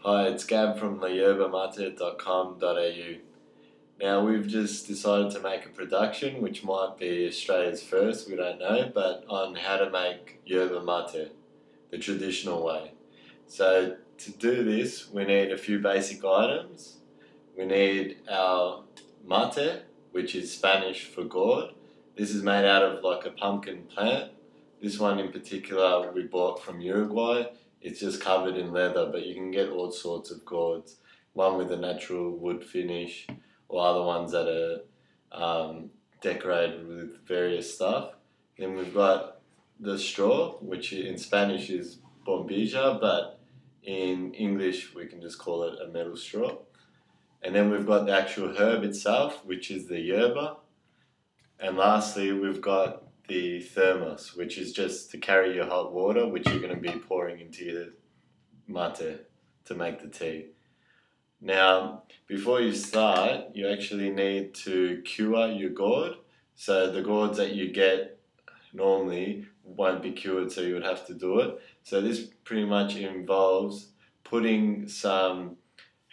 Hi, it's Gab from yerbamate.com.au. Now we've just decided to make a production which might be Australia's first, we don't know, but on how to make yerba mate, the traditional way. So to do this we need a few basic items. We need our mate, which is Spanish for gourd. This is made out of like a pumpkin plant. This one in particular we bought from Uruguay. It's just covered in leather, but you can get all sorts of gourds. One with a natural wood finish, or other ones that are decorated with various stuff. Then we've got the straw, which in Spanish is bombilla, but in English we can just call it a metal straw. And then we've got the actual herb itself, which is the yerba. And lastly, we've got the thermos, which is just to carry your hot water, which you're going to be pouring into your mate to make the tea. Now, before you start, you actually need to cure your gourd. So the gourds that you get normally won't be cured, so you would have to do it. So this pretty much involves putting some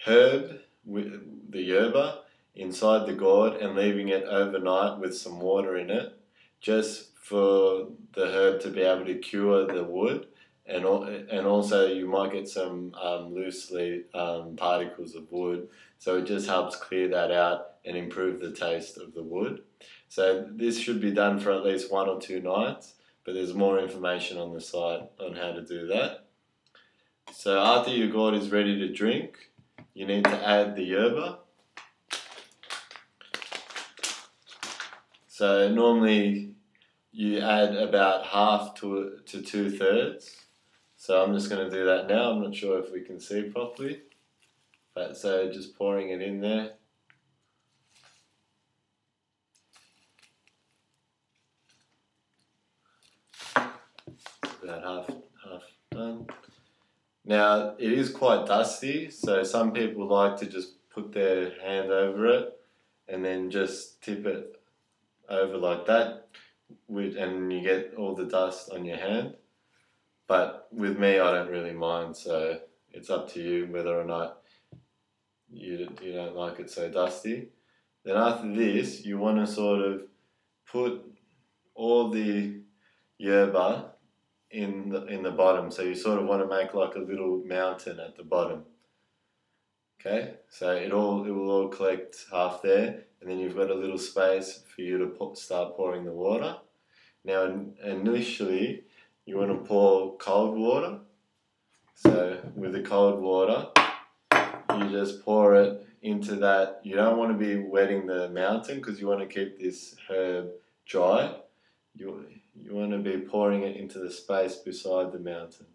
herb, with the yerba, inside the gourd and leaving it overnight with some water in it, just for the herb to be able to cure the wood, and also you might get some loosely particles of wood, so it just helps clear that out and improve the taste of the wood. So this should be done for at least 1 or 2 nights, but there's more information on the site on how to do that. So after your gourd is ready to drink, you need to add the yerba. So normally you add about half to 2/3. So I'm just going to do that now. I'm not sure if we can see properly. But so just pouring it in there. It's about half done. Now it is quite dusty, so some people like to just put their hand over it and then just tip it over like that, and you get all the dust on your hand. But with me, I don't really mind, so it's up to you whether or not you don't like it so dusty. Then after this, you want to sort of put all the yerba in the bottom, so you sort of want to make like a little mountain at the bottom. Okay, so it will all collect half there, and then you've got a little space for you to start pouring the water. Now initially you want to pour cold water. So with the cold water, you just pour it into that. You don't want to be wetting the mountain because you want to keep this herb dry. You want to be pouring it into the space beside the mountain.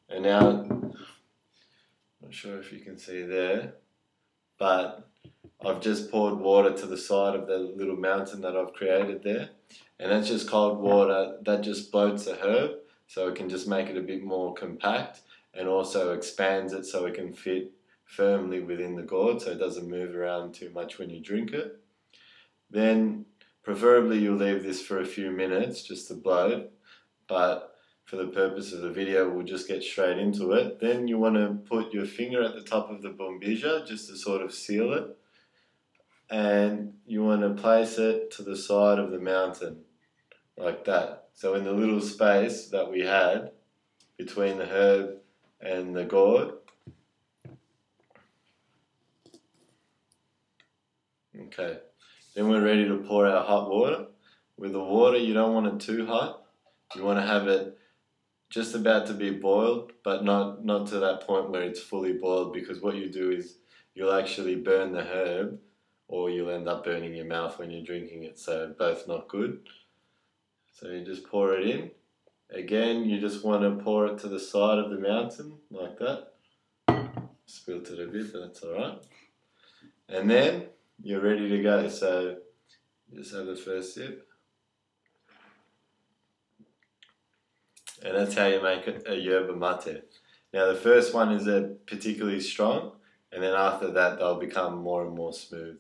And now, not sure if you can see there, but I've just poured water to the side of the little mountain that I've created there, and that's just cold water that just floats the herb, so it can just make it a bit more compact, and also expands it so it can fit firmly within the gourd, so it doesn't move around too much when you drink it. Then preferably you'll leave this for a few minutes just to bloat, but for the purpose of the video we'll just get straight into it. Then you want to put your finger at the top of the bombilla just to sort of seal it, and you want to place it to the side of the mountain like that. So in the little space that we had between the herb and the gourd. Okay, then we're ready to pour our hot water. With the water, you don't want it too hot. You want to have it just about to be boiled, but not to that point where it's fully boiled, because what you do is you'll actually burn the herb, or you'll end up burning your mouth when you're drinking it, so both not good. So you just pour it in. Again, you just want to pour it to the side of the mountain, like that. Spilt it a bit, but that's alright. And then you're ready to go, so just have the first sip. And that's how you make a yerba mate. Now the first one is particularly strong, and then after that they'll become more and more smooth.